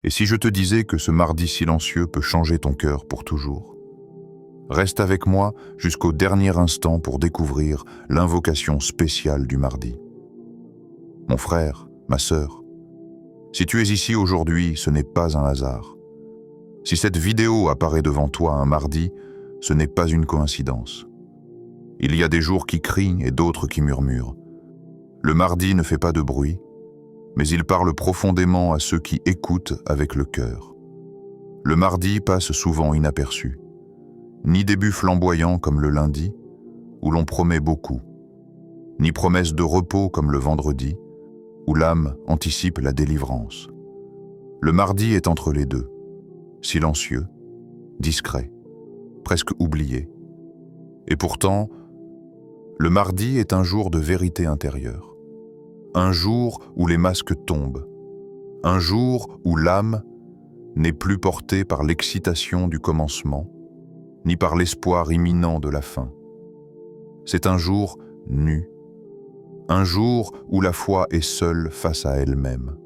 Et si je te disais que ce mardi silencieux peut changer ton cœur pour toujours? Reste avec moi jusqu'au dernier instant pour découvrir l'invocation spéciale du mardi. Mon frère, ma sœur, si tu es ici aujourd'hui, ce n'est pas un hasard. Si cette vidéo apparaît devant toi un mardi, ce n'est pas une coïncidence. Il y a des jours qui crient et d'autres qui murmurent. Le mardi ne fait pas de bruit, mais il parle profondément à ceux qui écoutent avec le cœur. Le mardi passe souvent inaperçu. Ni début flamboyant comme le lundi, où l'on promet beaucoup, ni promesse de repos comme le vendredi, où l'âme anticipe la délivrance. Le mardi est entre les deux, silencieux, discret, presque oublié. Et pourtant, le mardi est un jour de vérité intérieure. Un jour où les masques tombent. Un jour où l'âme n'est plus portée par l'excitation du commencement, ni par l'espoir imminent de la fin. C'est un jour nu. Un jour où la foi est seule face à elle-même.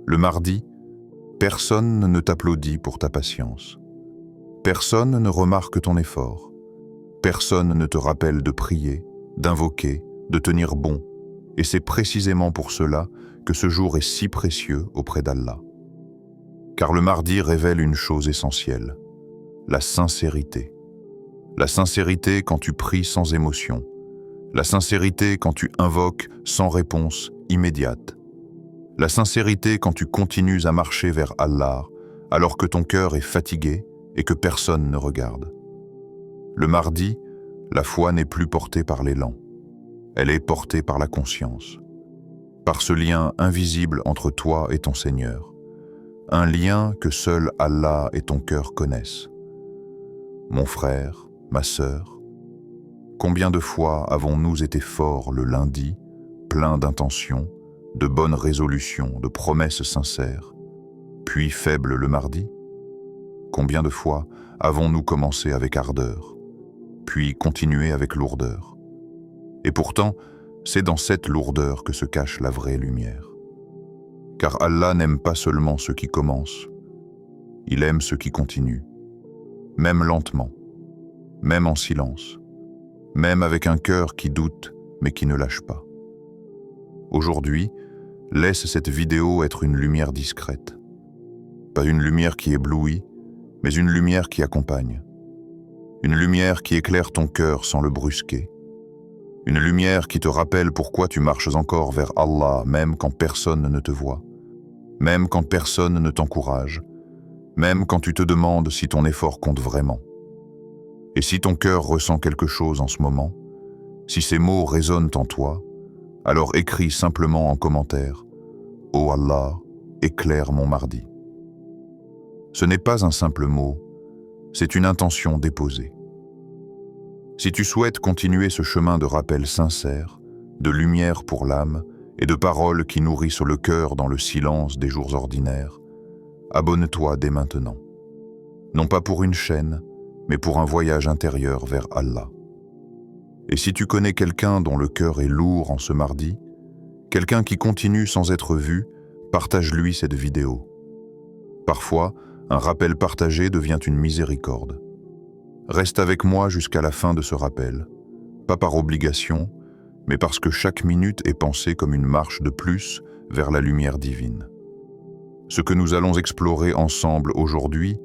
Le mardi, personne ne t'applaudit pour ta patience. Personne ne remarque ton effort. Personne ne te rappelle de prier, d'invoquer, de tenir bon. Et c'est précisément pour cela que ce jour est si précieux auprès d'Allah. Car le mardi révèle une chose essentielle, la sincérité. La sincérité quand tu pries sans émotion. La sincérité quand tu invoques sans réponse immédiate. La sincérité quand tu continues à marcher vers Allah alors que ton cœur est fatigué et que personne ne regarde. Le mardi, la foi n'est plus portée par l'élan. Elle est portée par la conscience. Par ce lien invisible entre toi et ton Seigneur. Un lien que seul Allah et ton cœur connaissent. Mon frère, ma sœur, combien de fois avons-nous été forts le lundi, pleins d'intentions, de bonnes résolutions, de promesses sincères, puis faibles le mardi? Combien de fois avons-nous commencé avec ardeur, puis continué avec lourdeur? Et pourtant, c'est dans cette lourdeur que se cache la vraie lumière. Car Allah n'aime pas seulement ceux qui commencent, il aime ceux qui continuent, même lentement, même en silence, même avec un cœur qui doute mais qui ne lâche pas. Aujourd'hui, laisse cette vidéo être une lumière discrète. Pas une lumière qui éblouit, mais une lumière qui accompagne. Une lumière qui éclaire ton cœur sans le brusquer. Une lumière qui te rappelle pourquoi tu marches encore vers Allah même quand personne ne te voit, même quand personne ne t'encourage, même quand tu te demandes si ton effort compte vraiment. Et si ton cœur ressent quelque chose en ce moment, si ces mots résonnent en toi, alors écris simplement en commentaire « Oh Allah, éclaire mon mardi ». Ce n'est pas un simple mot, c'est une intention déposée. Si tu souhaites continuer ce chemin de rappel sincère, de lumière pour l'âme et de paroles qui nourrissent le cœur dans le silence des jours ordinaires, abonne-toi dès maintenant. Non pas pour une chaîne, mais pour un voyage intérieur vers Allah. Et si tu connais quelqu'un dont le cœur est lourd en ce mardi, quelqu'un qui continue sans être vu, partage-lui cette vidéo. Parfois, un rappel partagé devient une miséricorde. Reste avec moi jusqu'à la fin de ce rappel, pas par obligation, mais parce que chaque minute est pensée comme une marche de plus vers la lumière divine. Ce que nous allons explorer ensemble aujourd'hui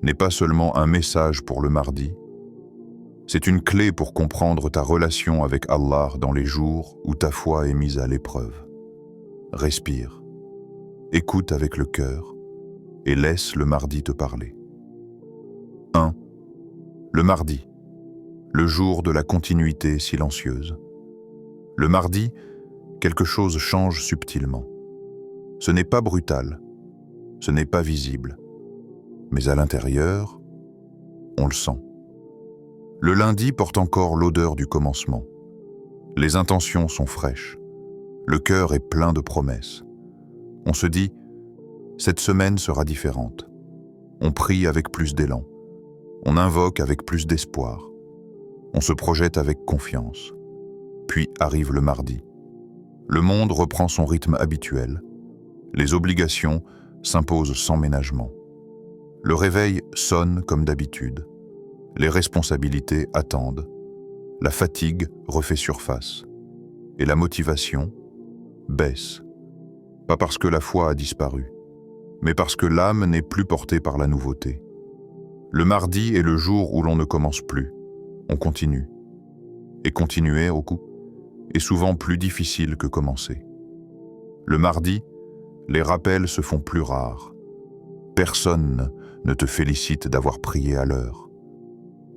n'est pas seulement un message pour le mardi, c'est une clé pour comprendre ta relation avec Allah dans les jours où ta foi est mise à l'épreuve. Respire, écoute avec le cœur et laisse le mardi te parler. 1. Le mardi, le jour de la continuité silencieuse. Le mardi, quelque chose change subtilement. Ce n'est pas brutal, ce n'est pas visible, mais à l'intérieur, on le sent. Le lundi porte encore l'odeur du commencement. Les intentions sont fraîches. Le cœur est plein de promesses. On se dit, cette semaine sera différente. On prie avec plus d'élan. On invoque avec plus d'espoir. On se projette avec confiance. Puis arrive le mardi. Le monde reprend son rythme habituel. Les obligations, s'impose sans ménagement. Le réveil sonne comme d'habitude. Les responsabilités attendent. La fatigue refait surface. Et la motivation baisse. Pas parce que la foi a disparu, mais parce que l'âme n'est plus portée par la nouveauté. Le mardi est le jour où l'on ne commence plus. On continue. Et continuer, au coup, est souvent plus difficile que commencer. Le mardi, les rappels se font plus rares. Personne ne te félicite d'avoir prié à l'heure.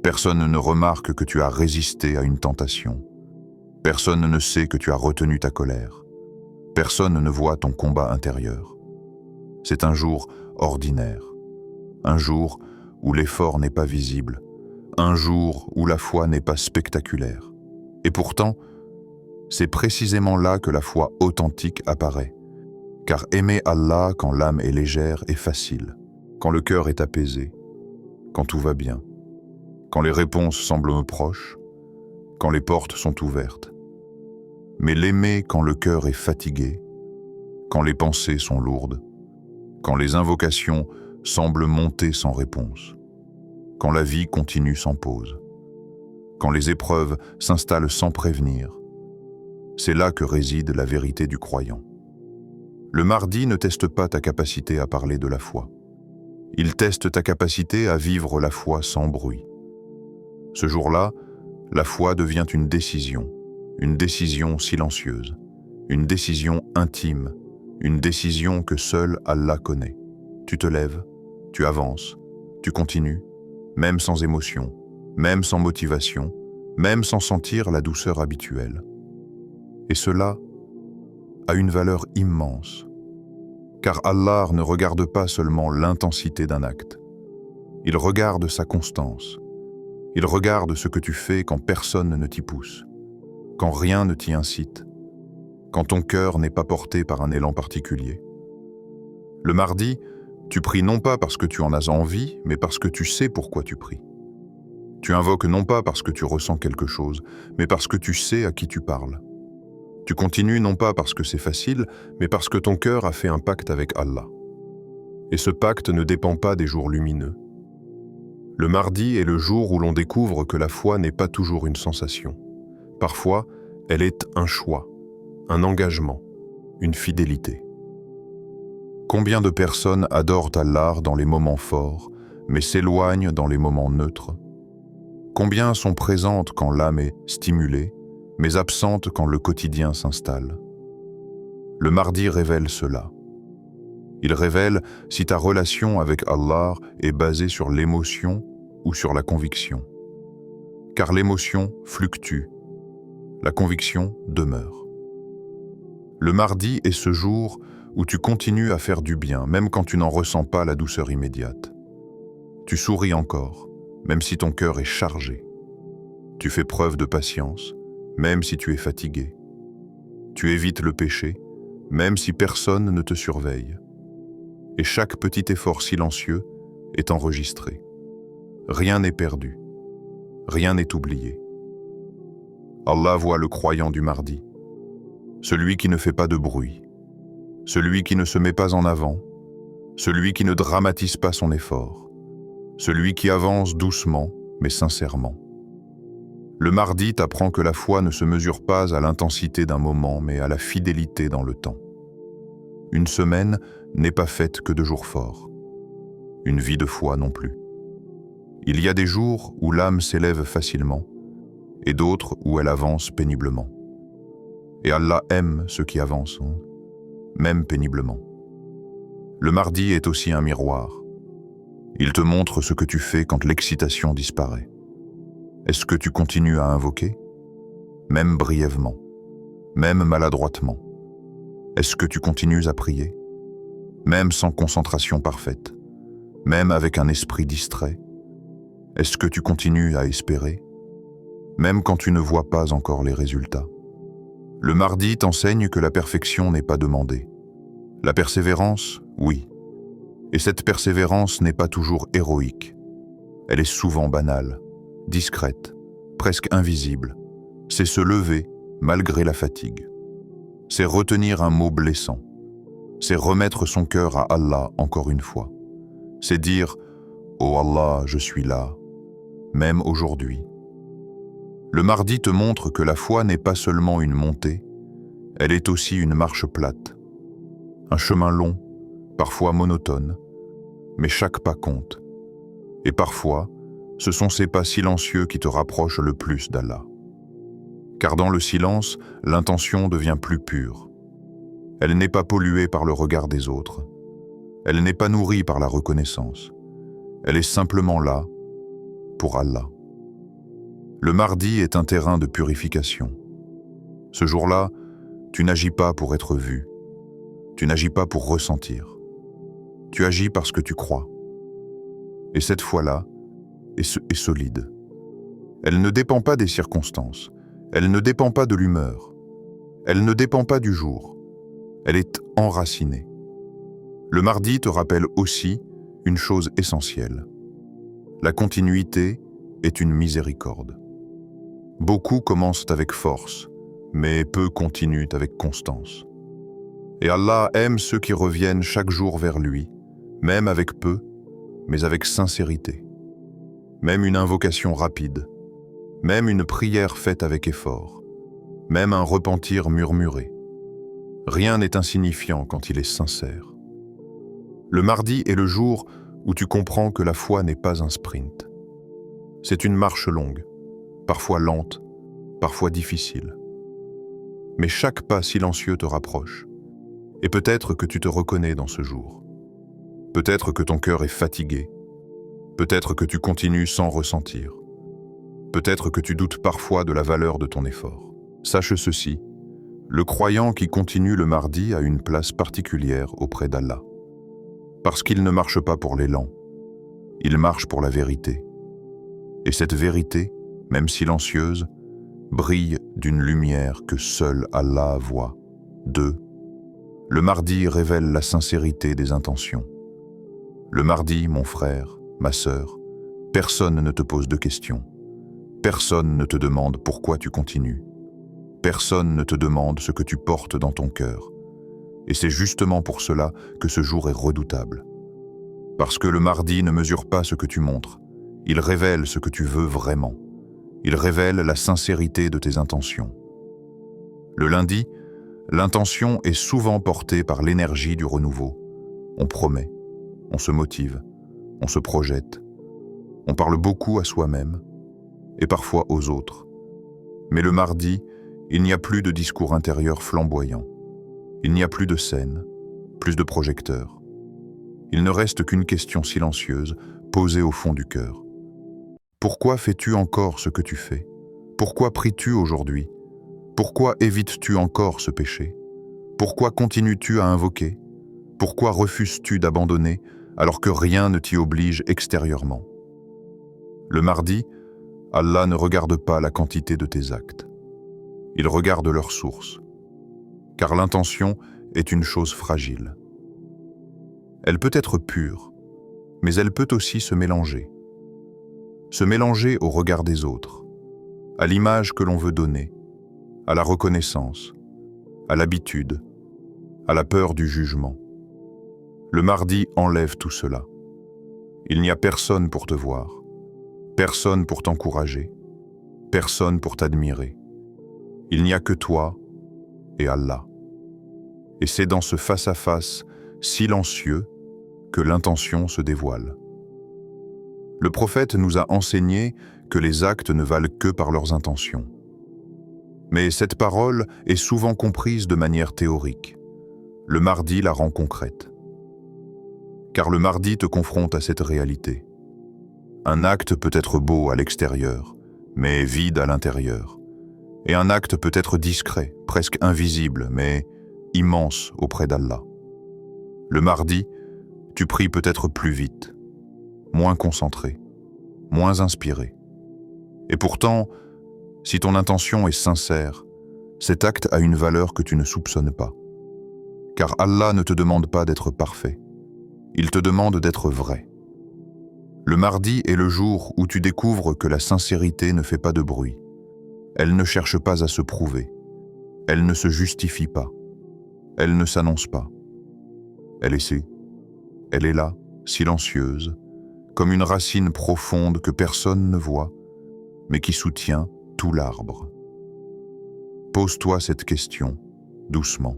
Personne ne remarque que tu as résisté à une tentation. Personne ne sait que tu as retenu ta colère. Personne ne voit ton combat intérieur. C'est un jour ordinaire. Un jour où l'effort n'est pas visible. Un jour où la foi n'est pas spectaculaire. Et pourtant, c'est précisément là que la foi authentique apparaît. Car aimer Allah quand l'âme est légère est facile, quand le cœur est apaisé, quand tout va bien, quand les réponses semblent proches, quand les portes sont ouvertes. Mais l'aimer quand le cœur est fatigué, quand les pensées sont lourdes, quand les invocations semblent monter sans réponse, quand la vie continue sans pause, quand les épreuves s'installent sans prévenir, c'est là que réside la vérité du croyant. Le mardi ne teste pas ta capacité à parler de la foi. Il teste ta capacité à vivre la foi sans bruit. Ce jour-là, la foi devient une décision silencieuse, une décision intime, une décision que seul Allah connaît. Tu te lèves, tu avances, tu continues, même sans émotion, même sans motivation, même sans sentir la douceur habituelle. Et cela a une valeur immense, car Allah ne regarde pas seulement l'intensité d'un acte. Il regarde sa constance. Il regarde ce que tu fais quand personne ne t'y pousse, quand rien ne t'y incite, quand ton cœur n'est pas porté par un élan particulier. Le mardi, tu pries non pas parce que tu en as envie, mais parce que tu sais pourquoi tu pries. Tu invoques non pas parce que tu ressens quelque chose, mais parce que tu sais à qui tu parles. Tu continues non pas parce que c'est facile, mais parce que ton cœur a fait un pacte avec Allah. Et ce pacte ne dépend pas des jours lumineux. Le mardi est le jour où l'on découvre que la foi n'est pas toujours une sensation. Parfois, elle est un choix, un engagement, une fidélité. Combien de personnes adorent Allah dans les moments forts, mais s'éloignent dans les moments neutres? Combien sont présentes quand l'âme est stimulée, mais absentes quand le quotidien s'installe? Le mardi révèle cela. Il révèle si ta relation avec Allah est basée sur l'émotion ou sur la conviction. Car l'émotion fluctue, la conviction demeure. Le mardi est ce jour où tu continues à faire du bien, même quand tu n'en ressens pas la douceur immédiate. Tu souris encore, même si ton cœur est chargé. Tu fais preuve de patience, même si tu es fatigué. Tu évites le péché, même si personne ne te surveille. Et chaque petit effort silencieux est enregistré. Rien n'est perdu. Rien n'est oublié. Allah voit le croyant du mardi, celui qui ne fait pas de bruit, celui qui ne se met pas en avant, celui qui ne dramatise pas son effort, celui qui avance doucement mais sincèrement. Le mardi t'apprend que la foi ne se mesure pas à l'intensité d'un moment, mais à la fidélité dans le temps. Une semaine n'est pas faite que de jours forts. Une vie de foi non plus. Il y a des jours où l'âme s'élève facilement et d'autres où elle avance péniblement. Et Allah aime ceux qui avancent, même péniblement. Le mardi est aussi un miroir. Il te montre ce que tu fais quand l'excitation disparaît. Est-ce que tu continues à invoquer? Même brièvement, même maladroitement. Est-ce que tu continues à prier? Même sans concentration parfaite, même avec un esprit distrait? Est-ce que tu continues à espérer? Même quand tu ne vois pas encore les résultats. Le mardi t'enseigne que la perfection n'est pas demandée. La persévérance, oui. Et cette persévérance n'est pas toujours héroïque. Elle est souvent banale, discrète, presque invisible. C'est se lever malgré la fatigue. C'est retenir un mot blessant. c'est remettre son cœur à Allah encore une fois. C'est dire « Oh Allah, je suis là, même aujourd'hui ». Le mardi te montre que la foi n'est pas seulement une montée, elle est aussi une marche plate. Un chemin long, parfois monotone, mais chaque pas compte. Et parfois, ce sont ces pas silencieux qui te rapprochent le plus d'Allah. Car dans le silence, l'intention devient plus pure. Elle n'est pas polluée par le regard des autres. Elle n'est pas nourrie par la reconnaissance. Elle est simplement là, pour Allah. Le mardi est un terrain de purification. Ce jour-là, tu n'agis pas pour être vu. Tu n'agis pas pour ressentir. Tu agis parce que tu crois. Et cette foi-là est solide. Elle ne dépend pas des circonstances. Elle ne dépend pas de l'humeur. Elle ne dépend pas du jour. Elle est enracinée. Le mardi te rappelle aussi une chose essentielle. La continuité est une miséricorde. Beaucoup commencent avec force, mais peu continuent avec constance. Et Allah aime ceux qui reviennent chaque jour vers lui, même avec peu, mais avec sincérité. Même une invocation rapide, même une prière faite avec effort, même un repentir murmuré. Rien n'est insignifiant quand il est sincère. Le mardi est le jour où tu comprends que la foi n'est pas un sprint. C'est une marche longue, parfois lente, parfois difficile. Mais chaque pas silencieux te rapproche. Et peut-être que tu te reconnais dans ce jour. Peut-être que ton cœur est fatigué. Peut-être que tu continues sans ressentir. Peut-être que tu doutes parfois de la valeur de ton effort. Sache ceci, le croyant qui continue le mardi a une place particulière auprès d'Allah. Parce qu'il ne marche pas pour l'élan, il marche pour la vérité. Et cette vérité, même silencieuse, brille d'une lumière que seul Allah voit. 2. Le mardi révèle la sincérité des intentions. Le mardi, mon frère, ma sœur, personne ne te pose de questions. Personne ne te demande pourquoi tu continues. Personne ne te demande ce que tu portes dans ton cœur. Et c'est justement pour cela que ce jour est redoutable. Parce que le mardi ne mesure pas ce que tu montres. Il révèle ce que tu veux vraiment. Il révèle la sincérité de tes intentions. Le lundi, l'intention est souvent portée par l'énergie du renouveau. On promet, on se motive, on se projette. On parle beaucoup à soi-même et parfois aux autres. Mais le mardi, il n'y a plus de discours intérieur flamboyant. Il n'y a plus de scène, plus de projecteurs. Il ne reste qu'une question silencieuse posée au fond du cœur. Pourquoi fais-tu encore ce que tu fais? Pourquoi pries-tu aujourd'hui? Pourquoi évites-tu encore ce péché? Pourquoi continues-tu à invoquer? Pourquoi refuses-tu d'abandonner alors que rien ne t'y oblige extérieurement? Le mardi, Allah ne regarde pas la quantité de tes actes. Il regarde leur source. Car l'intention est une chose fragile. Elle peut être pure, mais elle peut aussi se mélanger. Se mélanger au regard des autres, à l'image que l'on veut donner, à la reconnaissance, à l'habitude, à la peur du jugement. Le mardi enlève tout cela. Il n'y a personne pour te voir, personne pour t'encourager, personne pour t'admirer. Il n'y a que toi et Allah. Et c'est dans ce face-à-face silencieux que l'intention se dévoile. Le prophète nous a enseigné que les actes ne valent que par leurs intentions. Mais cette parole est souvent comprise de manière théorique. Le mardi la rend concrète. Car le mardi te confronte à cette réalité. Un acte peut être beau à l'extérieur, mais vide à l'intérieur. Et un acte peut être discret, presque invisible, mais immense auprès d'Allah. Le mardi, tu pries peut-être plus vite, moins concentré, moins inspiré. Et pourtant, si ton intention est sincère, cet acte a une valeur que tu ne soupçonnes pas. Car Allah ne te demande pas d'être parfait, il te demande d'être vrai. Le mardi est le jour où tu découvres que la sincérité ne fait pas de bruit. Elle ne cherche pas à se prouver. Elle ne se justifie pas. Elle ne s'annonce pas. Elle est là, silencieuse, comme une racine profonde que personne ne voit, mais qui soutient tout l'arbre. Pose-toi cette question, doucement.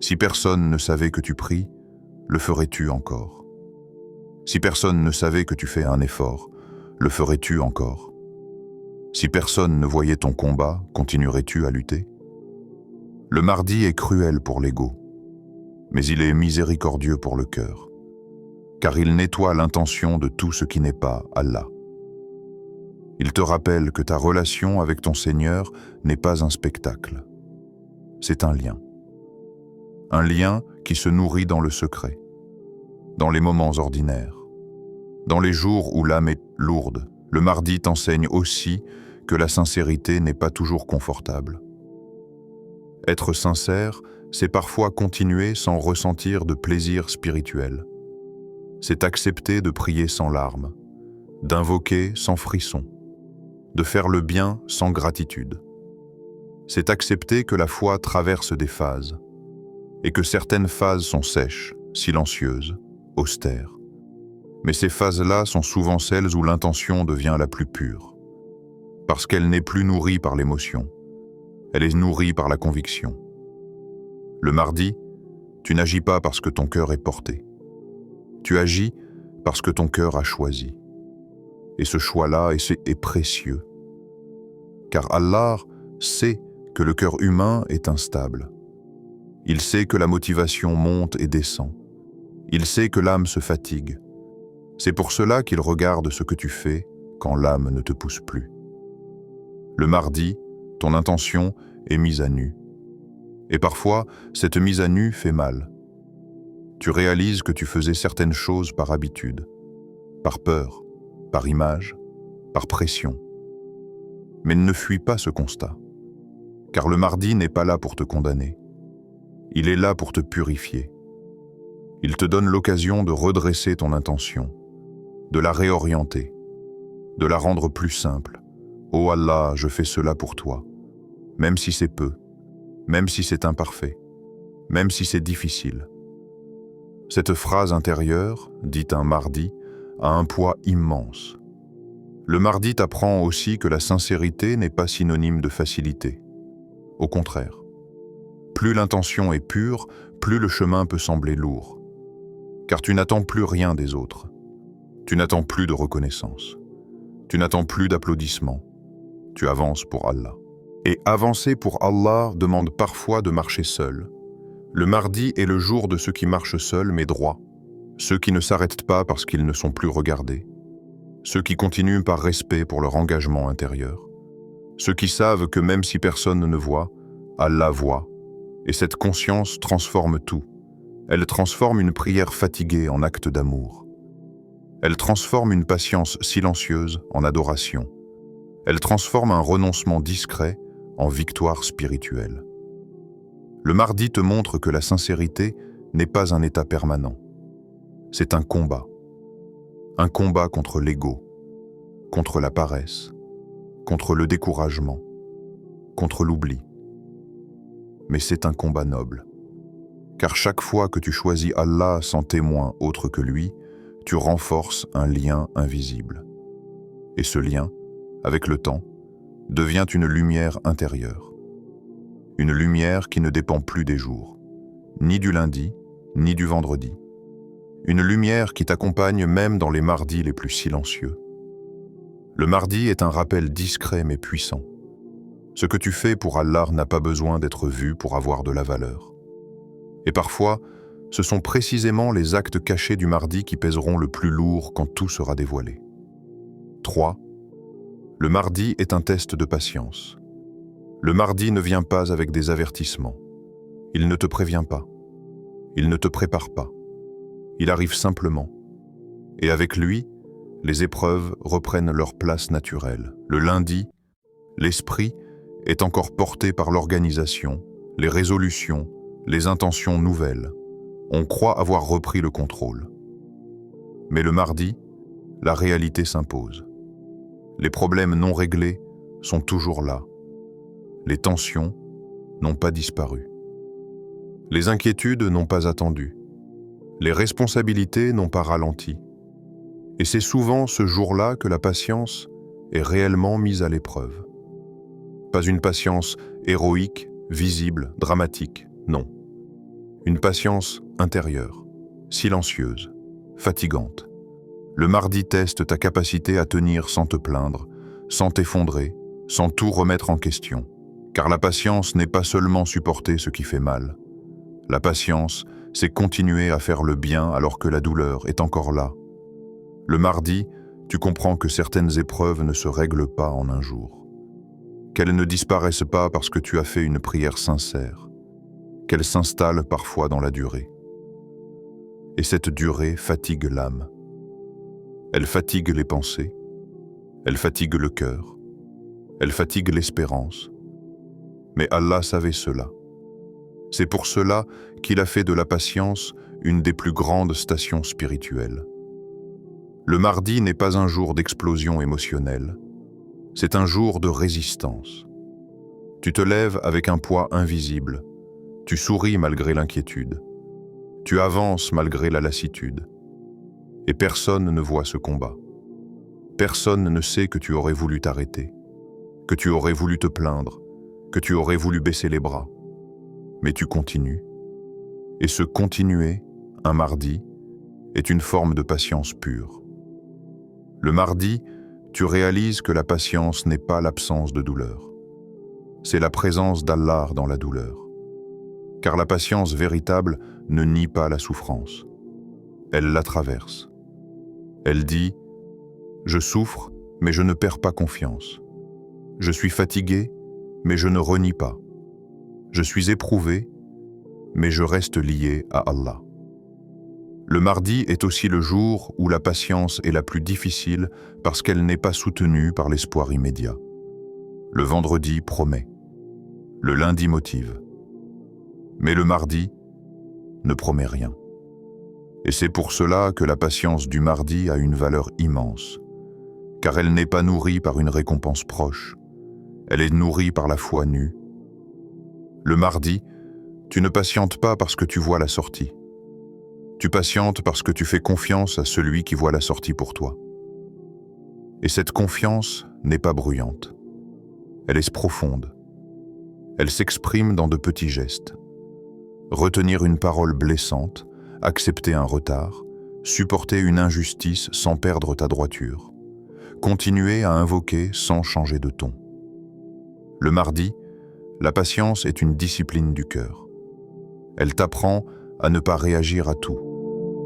Si personne ne savait que tu pries, le ferais-tu encore? Si personne ne savait que tu fais un effort, le ferais-tu encore? Si personne ne voyait ton combat, continuerais-tu à lutter? Le mardi est cruel pour l'ego, mais il est miséricordieux pour le cœur, car il nettoie l'intention de tout ce qui n'est pas Allah. Il te rappelle que ta relation avec ton Seigneur n'est pas un spectacle. C'est un lien. Un lien qui se nourrit dans le secret, dans les moments ordinaires. Dans les jours où l'âme est lourde, le mardi t'enseigne aussi que la sincérité n'est pas toujours confortable. Être sincère, c'est parfois continuer sans ressentir de plaisir spirituel. C'est accepter de prier sans larmes, d'invoquer sans frisson, de faire le bien sans gratitude. C'est accepter que la foi traverse des phases, et que certaines phases sont sèches, silencieuses, austères. Mais ces phases-là sont souvent celles où l'intention devient la plus pure, parce qu'elle n'est plus nourrie par l'émotion, elle est nourrie par la conviction. Le mardi, tu n'agis pas parce que ton cœur est porté. Tu agis parce que ton cœur a choisi. Et ce choix-là est précieux. Car Allah sait que le cœur humain est instable. Il sait que la motivation monte et descend. Il sait que l'âme se fatigue. C'est pour cela qu'il regarde ce que tu fais quand l'âme ne te pousse plus. Le mardi, ton intention est mise à nu. Et parfois, cette mise à nu fait mal. Tu réalises que tu faisais certaines choses par habitude, par peur, par image, par pression. Mais ne fuis pas ce constat, car le mardi n'est pas là pour te condamner. Il est là pour te purifier. Il te donne l'occasion de redresser ton intention, de la réorienter, de la rendre plus simple. Oh Allah, je fais cela pour toi, même si c'est peu, même si c'est imparfait, même si c'est difficile. Cette phrase intérieure, dite un mardi, a un poids immense. Le mardi t'apprend aussi que la sincérité n'est pas synonyme de facilité. Au contraire, plus l'intention est pure, plus le chemin peut sembler lourd. Car tu n'attends plus rien des autres. Tu n'attends plus de reconnaissance. Tu n'attends plus d'applaudissements. Tu avances pour Allah. Et avancer pour Allah demande parfois de marcher seul. Le mardi est le jour de ceux qui marchent seuls mais droits. Ceux qui ne s'arrêtent pas parce qu'ils ne sont plus regardés. Ceux qui continuent par respect pour leur engagement intérieur. Ceux qui savent que même si personne ne voit, Allah voit. Et cette conscience transforme tout. Elle transforme une prière fatiguée en acte d'amour. Elle transforme une patience silencieuse en adoration. Elle transforme un renoncement discret en victoire spirituelle. Le mardi te montre que la sincérité n'est pas un état permanent. C'est un combat. Un combat contre l'ego, contre la paresse, contre le découragement, contre l'oubli. Mais c'est un combat noble. Car chaque fois que tu choisis Allah sans témoin autre que lui, tu renforces un lien invisible. Et ce lien, avec le temps, devient une lumière intérieure. Une lumière qui ne dépend plus des jours, ni du lundi, ni du vendredi. Une lumière qui t'accompagne même dans les mardis les plus silencieux. Le mardi est un rappel discret mais puissant. Ce que tu fais pour Allah n'a pas besoin d'être vu pour avoir de la valeur. Et parfois, ce sont précisément les actes cachés du mardi qui pèseront le plus lourd quand tout sera dévoilé. 3. Le mardi est un test de patience. Le mardi ne vient pas avec des avertissements. Il ne te prévient pas. Il ne te prépare pas. Il arrive simplement. Et avec lui, les épreuves reprennent leur place naturelle. Le lundi, l'esprit est encore porté par l'organisation, les résolutions, les intentions nouvelles. On croit avoir repris le contrôle. Mais le mardi, la réalité s'impose. Les problèmes non réglés sont toujours là. Les tensions n'ont pas disparu. Les inquiétudes n'ont pas attendu. Les responsabilités n'ont pas ralenti. Et c'est souvent ce jour-là que la patience est réellement mise à l'épreuve. Pas une patience héroïque, visible, dramatique, non. Une patience intérieure, silencieuse, fatigante. Le mardi teste ta capacité à tenir sans te plaindre, sans t'effondrer, sans tout remettre en question. Car la patience n'est pas seulement supporter ce qui fait mal. La patience, c'est continuer à faire le bien alors que la douleur est encore là. Le mardi, tu comprends que certaines épreuves ne se règlent pas en un jour. Qu'elles ne disparaissent pas parce que tu as fait une prière sincère. Qu'elles s'installent parfois dans la durée. Et cette durée fatigue l'âme. Elle fatigue les pensées. Elle fatigue le cœur. Elle fatigue l'espérance. Mais Allah savait cela. C'est pour cela qu'il a fait de la patience une des plus grandes stations spirituelles. Le mardi n'est pas un jour d'explosion émotionnelle, c'est un jour de résistance. Tu te lèves avec un poids invisible, tu souris malgré l'inquiétude, tu avances malgré la lassitude. Et personne ne voit ce combat. Personne ne sait que tu aurais voulu t'arrêter, que tu aurais voulu te plaindre, que tu aurais voulu baisser les bras. Mais tu continues. Et ce continuer, un mardi, est une forme de patience pure. Le mardi, tu réalises que la patience n'est pas l'absence de douleur. C'est la présence d'Allah dans la douleur. Car la patience véritable ne nie pas la souffrance. Elle la traverse. Elle dit « Je souffre, mais je ne perds pas confiance. Je suis fatigué, mais je ne renie pas. Je suis éprouvé, mais je reste lié à Allah. » Le mardi est aussi le jour où la patience est la plus difficile parce qu'elle n'est pas soutenue par l'espoir immédiat. Le vendredi promet. Le lundi motive. Mais le mardi ne promet rien. Et c'est pour cela que la patience du mardi a une valeur immense, car elle n'est pas nourrie par une récompense proche, elle est nourrie par la foi nue. Le mardi, tu ne patientes pas parce que tu vois la sortie. Tu patientes parce que tu fais confiance à celui qui voit la sortie pour toi. Et cette confiance n'est pas bruyante. Elle est profonde. Elle s'exprime dans de petits gestes. Retenir une parole blessante, accepter un retard, supporter une injustice sans perdre ta droiture, continuer à invoquer sans changer de ton. Le mardi, la patience est une discipline du cœur. Elle t'apprend à ne pas réagir à tout,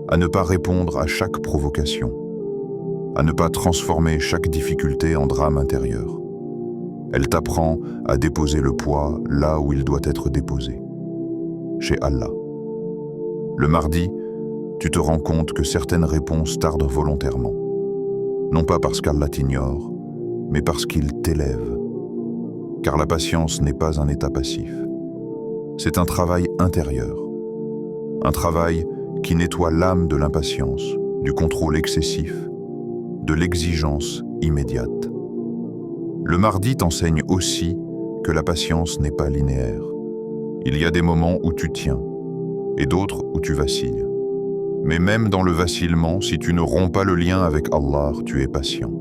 à ne pas répondre à chaque provocation, à ne pas transformer chaque difficulté en drame intérieur. Elle t'apprend à déposer le poids là où il doit être déposé, chez Allah. Le mardi, tu te rends compte que certaines réponses tardent volontairement, non pas parce qu'Allah t'ignore, mais parce qu'il t'élève. Car la patience n'est pas un état passif. C'est un travail intérieur. Un travail qui nettoie l'âme de l'impatience, du contrôle excessif, de l'exigence immédiate. Le mardi t'enseigne aussi que la patience n'est pas linéaire. Il y a des moments où tu tiens, et d'autres où tu vacilles. Mais même dans le vacillement, si tu ne romps pas le lien avec Allah, tu es patient.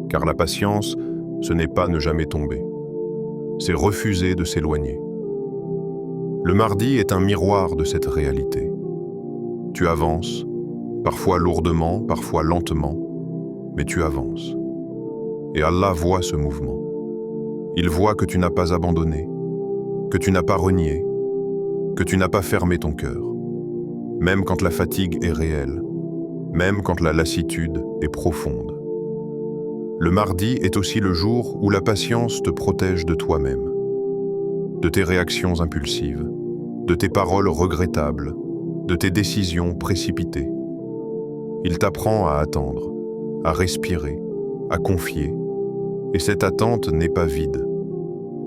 Car la patience, ce n'est pas ne jamais tomber. C'est refuser de s'éloigner. Le mardi est un miroir de cette réalité. Tu avances, parfois lourdement, parfois lentement, mais tu avances. Et Allah voit ce mouvement. Il voit que tu n'as pas abandonné, que tu n'as pas renié, que tu n'as pas fermé ton cœur, même quand la fatigue est réelle, même quand la lassitude est profonde. Le mardi est aussi le jour où la patience te protège de toi-même, de tes réactions impulsives, de tes paroles regrettables, de tes décisions précipitées. Il t'apprend à attendre, à respirer, à confier, et cette attente n'est pas vide,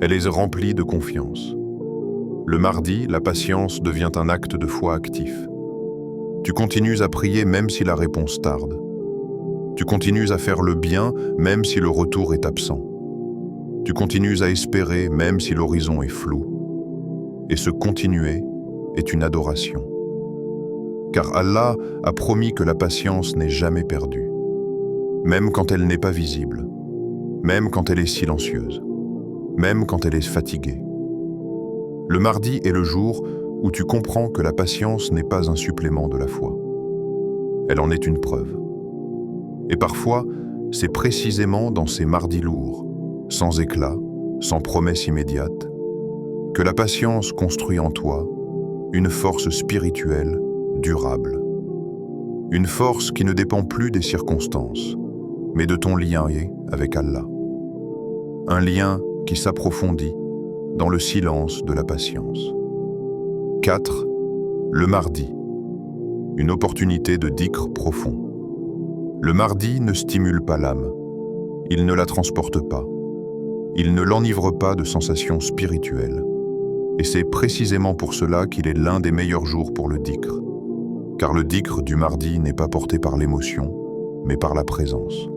elle est remplie de confiance. Le mardi, la patience devient un acte de foi actif. Tu continues à prier même si la réponse tarde. Tu continues à faire le bien même si le retour est absent. Tu continues à espérer même si l'horizon est flou. Et ce continuer est une adoration. Car Allah a promis que la patience n'est jamais perdue, même quand elle n'est pas visible, même quand elle est silencieuse, même quand elle est fatiguée. Le mardi est le jour où tu comprends que la patience n'est pas un supplément de la foi. Elle en est une preuve. Et parfois, c'est précisément dans ces mardis lourds, sans éclat, sans promesse immédiate, que la patience construit en toi une force spirituelle durable. Une force qui ne dépend plus des circonstances, mais de ton lien avec Allah. Un lien qui s'approfondit dans le silence de la patience. 4. Le mardi. Une opportunité de dhikr profond. Le mardi ne stimule pas l'âme. Il ne la transporte pas. Il ne l'enivre pas de sensations spirituelles. Et c'est précisément pour cela qu'il est l'un des meilleurs jours pour le dhikr. Car le dhikr du mardi n'est pas porté par l'émotion, mais par la présence.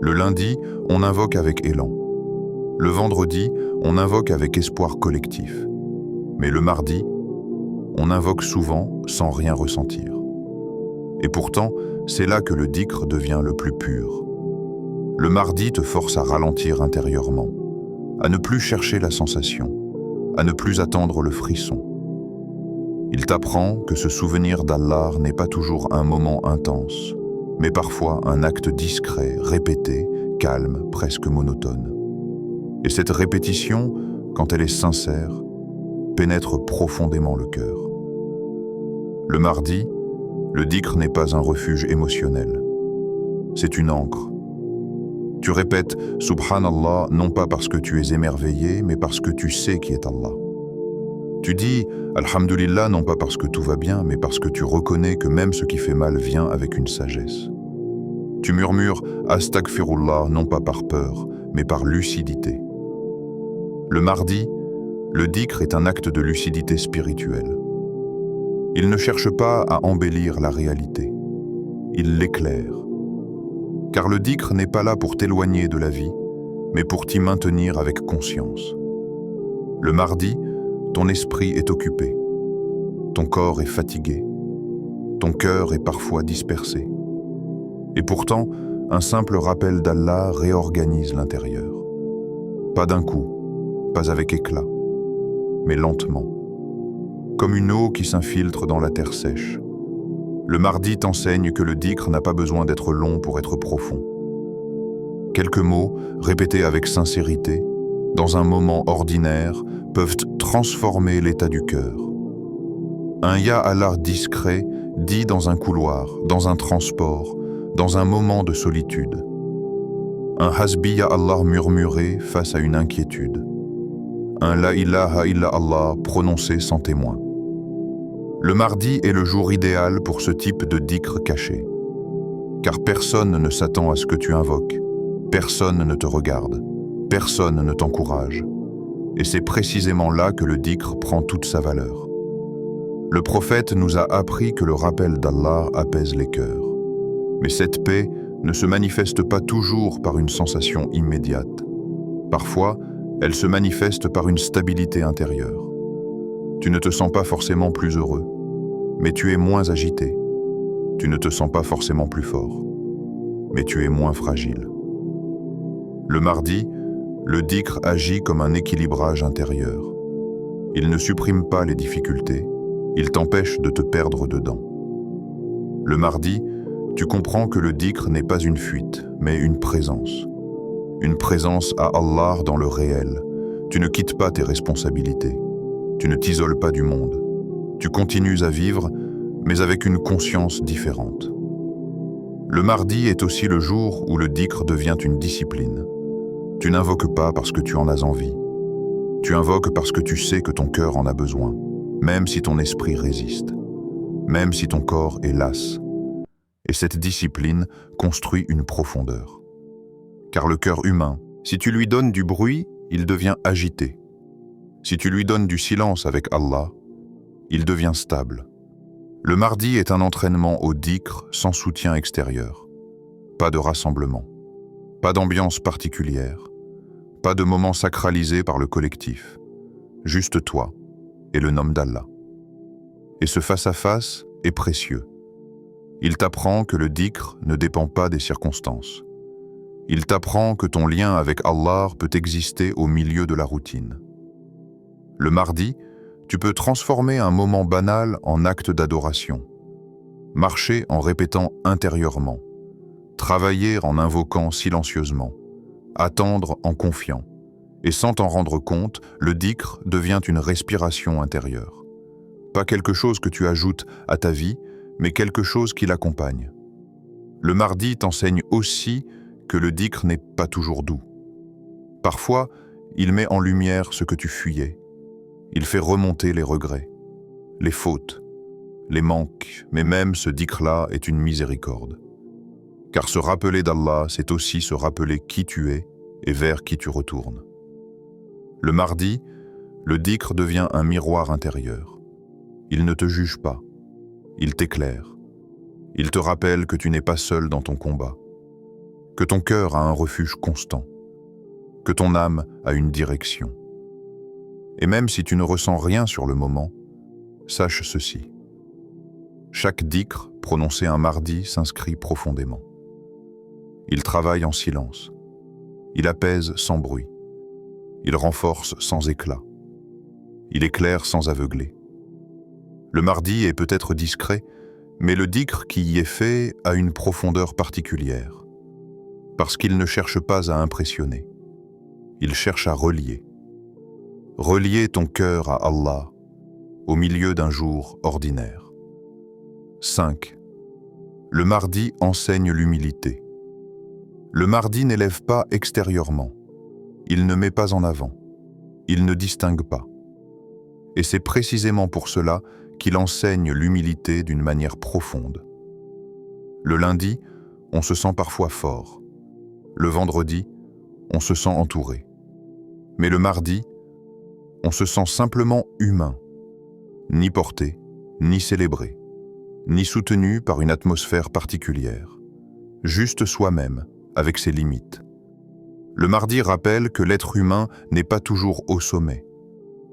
Le lundi, on invoque avec élan. Le vendredi, on invoque avec espoir collectif. Mais le mardi, on invoque souvent sans rien ressentir. Et pourtant, c'est là que le dhikr devient le plus pur. Le mardi te force à ralentir intérieurement, à ne plus chercher la sensation, à ne plus attendre le frisson. Il t'apprend que ce souvenir d'Allah n'est pas toujours un moment intense, mais parfois un acte discret, répété, calme, presque monotone. Et cette répétition, quand elle est sincère, pénètre profondément le cœur. Le mardi, le dhikr n'est pas un refuge émotionnel. C'est une ancre. Tu répètes « Subhanallah » non pas parce que tu es émerveillé, mais parce que tu sais qui est Allah. Tu dis « Alhamdulillah » non pas parce que tout va bien, mais parce que tu reconnais que même ce qui fait mal vient avec une sagesse. Tu murmures « Astaghfirullah » non pas par peur, mais par lucidité. Le mardi, le dhikr est un acte de lucidité spirituelle. Il ne cherche pas à embellir la réalité. Il l'éclaire. Car le dhikr n'est pas là pour t'éloigner de la vie, mais pour t'y maintenir avec conscience. Le mardi, ton esprit est occupé. Ton corps est fatigué. Ton cœur est parfois dispersé. Et pourtant, un simple rappel d'Allah réorganise l'intérieur. Pas d'un coup, pas avec éclat, mais lentement. Comme une eau qui s'infiltre dans la terre sèche. Le mardi t'enseigne que le dhikr n'a pas besoin d'être long pour être profond. Quelques mots, répétés avec sincérité, dans un moment ordinaire, peuvent transformer l'état du cœur. Un Ya Allah discret, dit dans un couloir, dans un transport, dans un moment de solitude. Un Hasbi Ya Allah murmuré face à une inquiétude. Un La ilaha illa Allah prononcé sans témoin. Le mardi est le jour idéal pour ce type de dhikr caché. Car personne ne s'attend à ce que tu invoques, personne ne te regarde, personne ne t'encourage. Et c'est précisément là que le dhikr prend toute sa valeur. Le prophète nous a appris que le rappel d'Allah apaise les cœurs. Mais cette paix ne se manifeste pas toujours par une sensation immédiate. Parfois, elle se manifeste par une stabilité intérieure. Tu ne te sens pas forcément plus heureux, mais tu es moins agité. Tu ne te sens pas forcément plus fort, mais tu es moins fragile. Le mardi, le dhikr agit comme un équilibrage intérieur. Il ne supprime pas les difficultés, il t'empêche de te perdre dedans. Le mardi, tu comprends que le dhikr n'est pas une fuite, mais une présence. Une présence à Allah dans le réel. Tu ne quittes pas tes responsabilités. Tu ne t'isoles pas du monde. Tu continues à vivre, mais avec une conscience différente. Le mardi est aussi le jour où le dhikr devient une discipline. Tu n'invoques pas parce que tu en as envie. Tu invoques parce que tu sais que ton cœur en a besoin, même si ton esprit résiste, même si ton corps est las. Et cette discipline construit une profondeur. Car le cœur humain, si tu lui donnes du bruit, il devient agité. Si tu lui donnes du silence avec Allah, il devient stable. Le mardi est un entraînement au dhikr sans soutien extérieur. Pas de rassemblement, pas d'ambiance particulière, pas de moment sacralisé par le collectif. Juste toi et le nom d'Allah. Et ce face-à-face, est précieux. Il t'apprend que le dhikr ne dépend pas des circonstances. Il t'apprend que ton lien avec Allah peut exister au milieu de la routine. Le mardi, tu peux transformer un moment banal en acte d'adoration. Marcher en répétant intérieurement. Travailler en invoquant silencieusement. Attendre en confiant. Et sans t'en rendre compte, le dhikr devient une respiration intérieure. Pas quelque chose que tu ajoutes à ta vie, mais quelque chose qui l'accompagne. Le mardi t'enseigne aussi que le dhikr n'est pas toujours doux. Parfois, il met en lumière ce que tu fuyais. Il fait remonter les regrets, les fautes, les manques, mais même ce dhikr-là est une miséricorde. Car se rappeler d'Allah, c'est aussi se rappeler qui tu es et vers qui tu retournes. Le mardi, le dhikr devient un miroir intérieur. Il ne te juge pas, il t'éclaire. Il te rappelle que tu n'es pas seul dans ton combat, que ton cœur a un refuge constant, que ton âme a une direction. Et même si tu ne ressens rien sur le moment, sache ceci. Chaque dhikr prononcé un mardi s'inscrit profondément. Il travaille en silence. Il apaise sans bruit. Il renforce sans éclat. Il éclaire sans aveugler. Le mardi est peut-être discret, mais le dhikr qui y est fait a une profondeur particulière, parce qu'il ne cherche pas à impressionner. Il cherche à relier. Relier ton cœur à Allah au milieu d'un jour ordinaire. 5. Le mardi enseigne l'humilité. Le mardi n'élève pas extérieurement. Il ne met pas en avant. Il ne distingue pas. Et c'est précisément pour cela qu'il enseigne l'humilité d'une manière profonde. Le lundi, on se sent parfois fort. Le vendredi, on se sent entouré. Mais le mardi, on se sent simplement humain, ni porté, ni célébré, ni soutenu par une atmosphère particulière, juste soi-même, avec ses limites. Le mardi rappelle que l'être humain n'est pas toujours au sommet,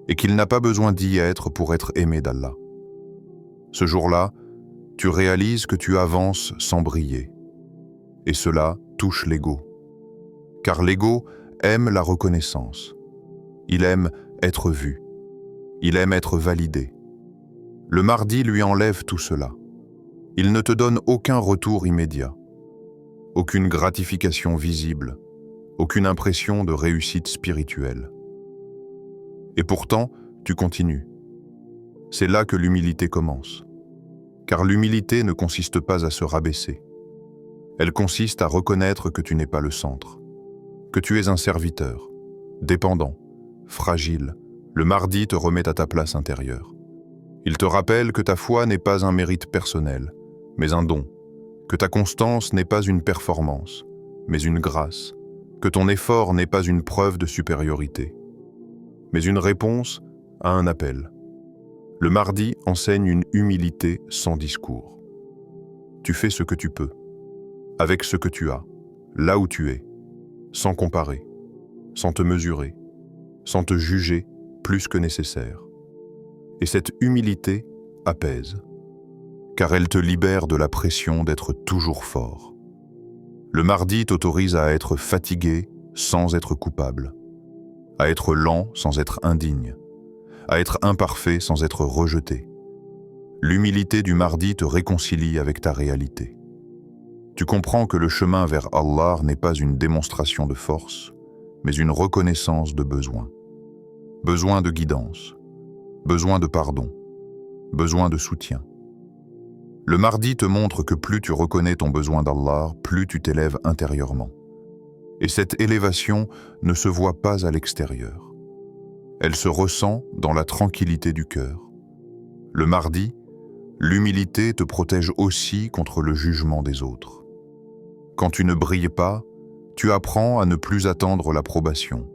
et qu'il n'a pas besoin d'y être pour être aimé d'Allah. Ce jour-là, tu réalises que tu avances sans briller, et cela touche l'ego. Car l'ego aime la reconnaissance. Il aime être vu. Il aime être validé. Le mardi lui enlève tout cela. Il ne te donne aucun retour immédiat, aucune gratification visible, aucune impression de réussite spirituelle. Et pourtant, tu continues. C'est là que l'humilité commence. Car l'humilité ne consiste pas à se rabaisser. Elle consiste à reconnaître que tu n'es pas le centre, que tu es un serviteur, dépendant, fragile. Le mardi te remet à ta place intérieure. Il te rappelle que ta foi n'est pas un mérite personnel, mais un don, que ta constance n'est pas une performance, mais une grâce, que ton effort n'est pas une preuve de supériorité, mais une réponse à un appel. Le mardi enseigne une humilité sans discours. Tu fais ce que tu peux, avec ce que tu as, là où tu es, sans comparer, sans te mesurer, sans te juger plus que nécessaire. Et cette humilité apaise, car elle te libère de la pression d'être toujours fort. Le mardi t'autorise à être fatigué sans être coupable, à être lent sans être indigne, à être imparfait sans être rejeté. L'humilité du mardi te réconcilie avec ta réalité. Tu comprends que le chemin vers Allah n'est pas une démonstration de force, mais une reconnaissance de besoin. Besoin de guidance, besoin de pardon, besoin de soutien. Le mardi te montre que plus tu reconnais ton besoin d'Allah, plus tu t'élèves intérieurement. Et cette élévation ne se voit pas à l'extérieur. Elle se ressent dans la tranquillité du cœur. Le mardi, l'humilité te protège aussi contre le jugement des autres. Quand tu ne brilles pas, tu apprends à ne plus attendre l'approbation.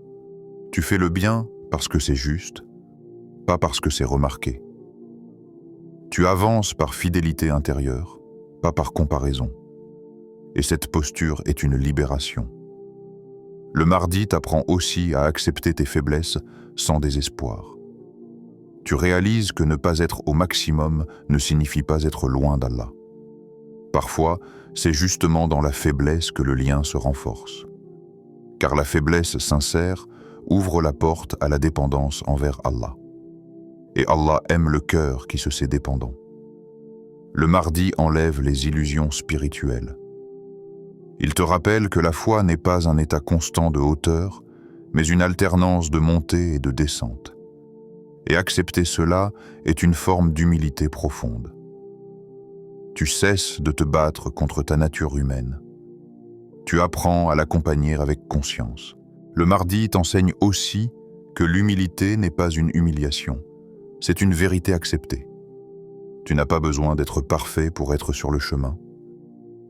Tu fais le bien parce que c'est juste, pas parce que c'est remarqué. Tu avances par fidélité intérieure, pas par comparaison. Et cette posture est une libération. Le mardi t'apprend aussi à accepter tes faiblesses sans désespoir. Tu réalises que ne pas être au maximum ne signifie pas être loin d'Allah. Parfois, c'est justement dans la faiblesse que le lien se renforce. Car la faiblesse sincère ouvre la porte à la dépendance envers Allah. Et Allah aime le cœur qui se sait dépendant. Le mardi enlève les illusions spirituelles. Il te rappelle que la foi n'est pas un état constant de hauteur, mais une alternance de montée et de descente. Et accepter cela est une forme d'humilité profonde. Tu cesses de te battre contre ta nature humaine. Tu apprends à l'accompagner avec conscience. Le mardi t'enseigne aussi que l'humilité n'est pas une humiliation, c'est une vérité acceptée. Tu n'as pas besoin d'être parfait pour être sur le chemin.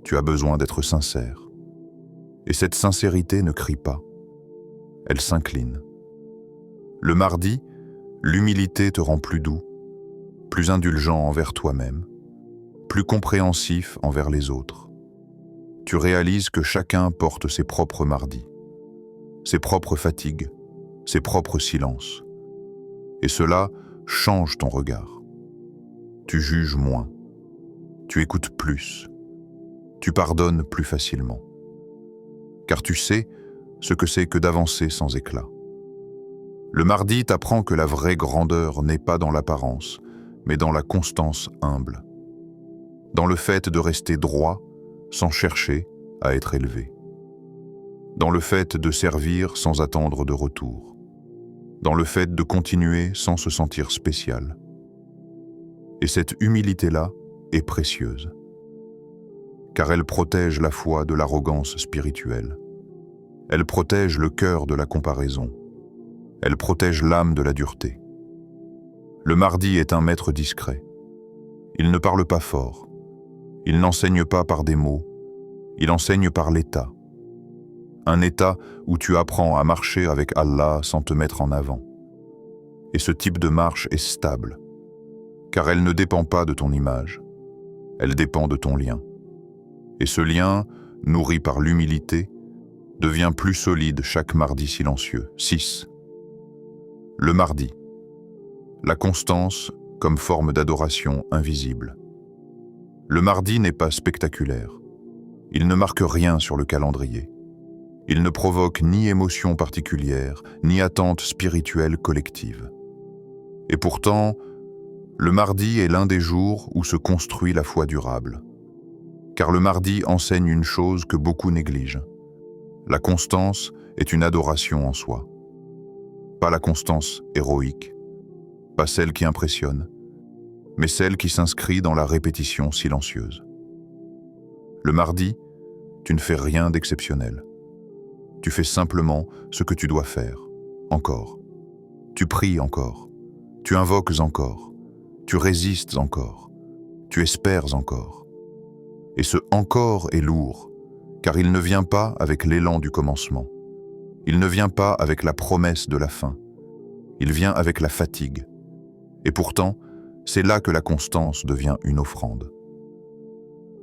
Tu as besoin d'être sincère. Et cette sincérité ne crie pas, elle s'incline. Le mardi, l'humilité te rend plus doux, plus indulgent envers toi-même, plus compréhensif envers les autres. Tu réalises que chacun porte ses propres mardis, ses propres fatigues, ses propres silences. Et cela change ton regard. Tu juges moins, tu écoutes plus, tu pardonnes plus facilement. Car tu sais ce que c'est que d'avancer sans éclat. Le mardi t'apprend que la vraie grandeur n'est pas dans l'apparence, mais dans la constance humble. Dans le fait de rester droit sans chercher à être élevé. Dans le fait de servir sans attendre de retour. Dans le fait de continuer sans se sentir spécial. Et cette humilité-là est précieuse. Car elle protège la foi de l'arrogance spirituelle. Elle protège le cœur de la comparaison. Elle protège l'âme de la dureté. Le mardi est un maître discret. Il ne parle pas fort. Il n'enseigne pas par des mots. Il enseigne par l'état. Un état où tu apprends à marcher avec Allah sans te mettre en avant. Et ce type de marche est stable, car elle ne dépend pas de ton image. Elle dépend de ton lien. Et ce lien, nourri par l'humilité, devient plus solide chaque mardi silencieux. 6. Le mardi. La constance comme forme d'adoration invisible. Le mardi n'est pas spectaculaire. Il ne marque rien sur le calendrier. Il ne provoque ni émotion particulière, ni attente spirituelle collective. Et pourtant, le mardi est l'un des jours où se construit la foi durable. Car le mardi enseigne une chose que beaucoup négligent. La constance est une adoration en soi. Pas la constance héroïque, pas celle qui impressionne, mais celle qui s'inscrit dans la répétition silencieuse. Le mardi, tu ne fais rien d'exceptionnel. Tu fais simplement ce que tu dois faire, encore. Tu pries encore, tu invoques encore, tu résistes encore, tu espères encore. Et ce « encore » est lourd, car il ne vient pas avec l'élan du commencement. Il ne vient pas avec la promesse de la fin. Il vient avec la fatigue. Et pourtant, c'est là que la constance devient une offrande.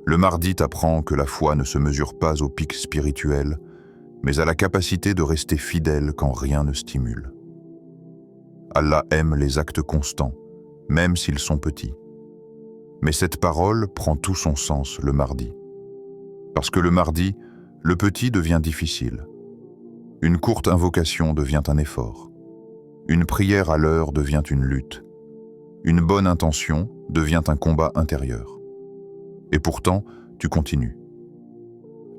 Le mardi t'apprend que la foi ne se mesure pas au pic spirituel, mais à la capacité de rester fidèle quand rien ne stimule. Allah aime les actes constants, même s'ils sont petits. Mais cette parole prend tout son sens le mardi. Parce que le mardi, le petit devient difficile. Une courte invocation devient un effort. Une prière à l'heure devient une lutte. Une bonne intention devient un combat intérieur. Et pourtant, tu continues.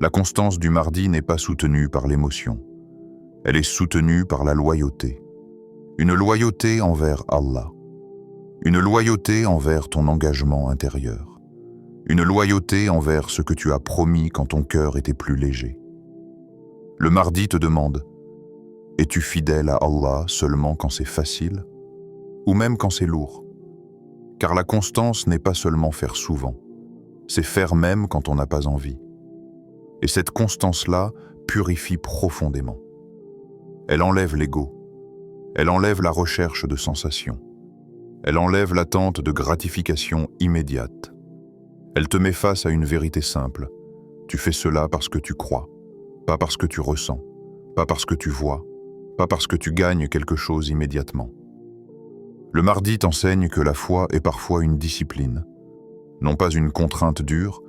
La constance du mardi n'est pas soutenue par l'émotion. Elle est soutenue par la loyauté. Une loyauté envers Allah. Une loyauté envers ton engagement intérieur. Une loyauté envers ce que tu as promis quand ton cœur était plus léger. Le mardi te demande, es-tu fidèle à Allah seulement quand c'est facile, ou même quand c'est lourd? Car la constance n'est pas seulement faire souvent, c'est faire même quand on n'a pas envie. Et cette constance-là purifie profondément. Elle enlève l'ego, elle enlève la recherche de sensations, elle enlève l'attente de gratification immédiate. Elle te met face à une vérité simple. Tu fais cela parce que tu crois, pas parce que tu ressens, pas parce que tu vois, pas parce que tu gagnes quelque chose immédiatement. Le mardi t'enseigne que la foi est parfois une discipline, non pas une contrainte dure,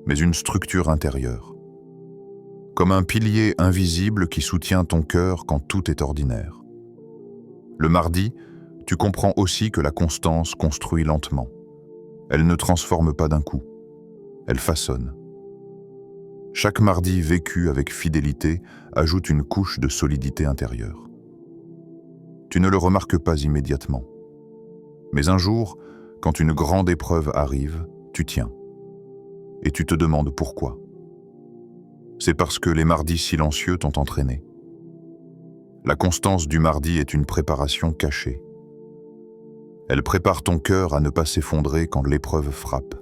mais une structure intérieure. Comme un pilier invisible qui soutient ton cœur quand tout est ordinaire. Le mardi, tu comprends aussi que la constance construit lentement. Elle ne transforme pas d'un coup, elle façonne. Chaque mardi vécu avec fidélité ajoute une couche de solidité intérieure. Tu ne le remarques pas immédiatement. Mais un jour, quand une grande épreuve arrive, tu tiens. Et tu te demandes pourquoi. C'est parce que les mardis silencieux t'ont entraîné. La constance du mardi est une préparation cachée. Elle prépare ton cœur à ne pas s'effondrer quand l'épreuve frappe.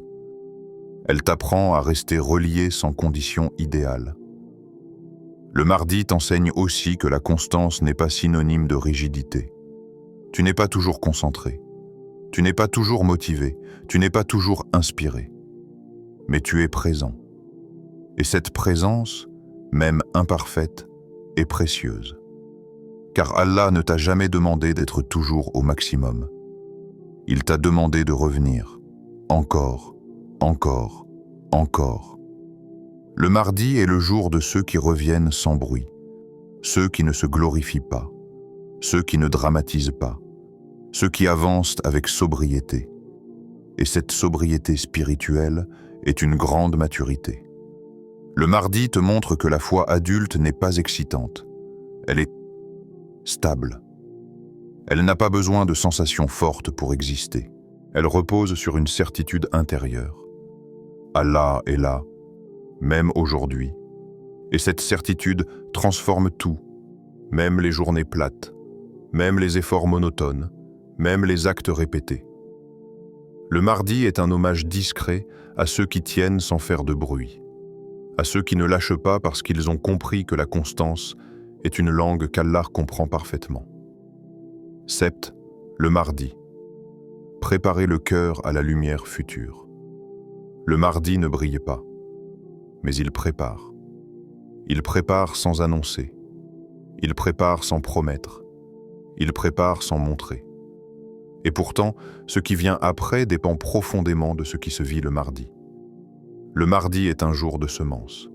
Elle t'apprend à rester relié sans condition idéale. Le mardi t'enseigne aussi que la constance n'est pas synonyme de rigidité. Tu n'es pas toujours concentré. Tu n'es pas toujours motivé. Tu n'es pas toujours inspiré. Mais tu es présent. Et cette présence, même imparfaite, est précieuse. Car Allah ne t'a jamais demandé d'être toujours au maximum. Il t'a demandé de revenir. Encore, encore, encore. Le mardi est le jour de ceux qui reviennent sans bruit, ceux qui ne se glorifient pas, ceux qui ne dramatisent pas, ceux qui avancent avec sobriété. Et cette sobriété spirituelle est une grande maturité. Le mardi te montre que la foi adulte n'est pas excitante. Elle est stable. Elle n'a pas besoin de sensations fortes pour exister. Elle repose sur une certitude intérieure. Allah est là, même aujourd'hui. Et cette certitude transforme tout, même les journées plates, même les efforts monotones, même les actes répétés. Le mardi est un hommage discret à ceux qui tiennent sans faire de bruit, à ceux qui ne lâchent pas parce qu'ils ont compris que la constance est une langue qu'Allah comprend parfaitement. Sept, le mardi. Préparez le cœur à la lumière future. Le mardi ne brille pas, mais il prépare. Il prépare sans annoncer. Il prépare sans promettre. Il prépare sans montrer. Et pourtant, ce qui vient après dépend profondément de ce qui se vit le mardi. Le mardi est un jour de semences.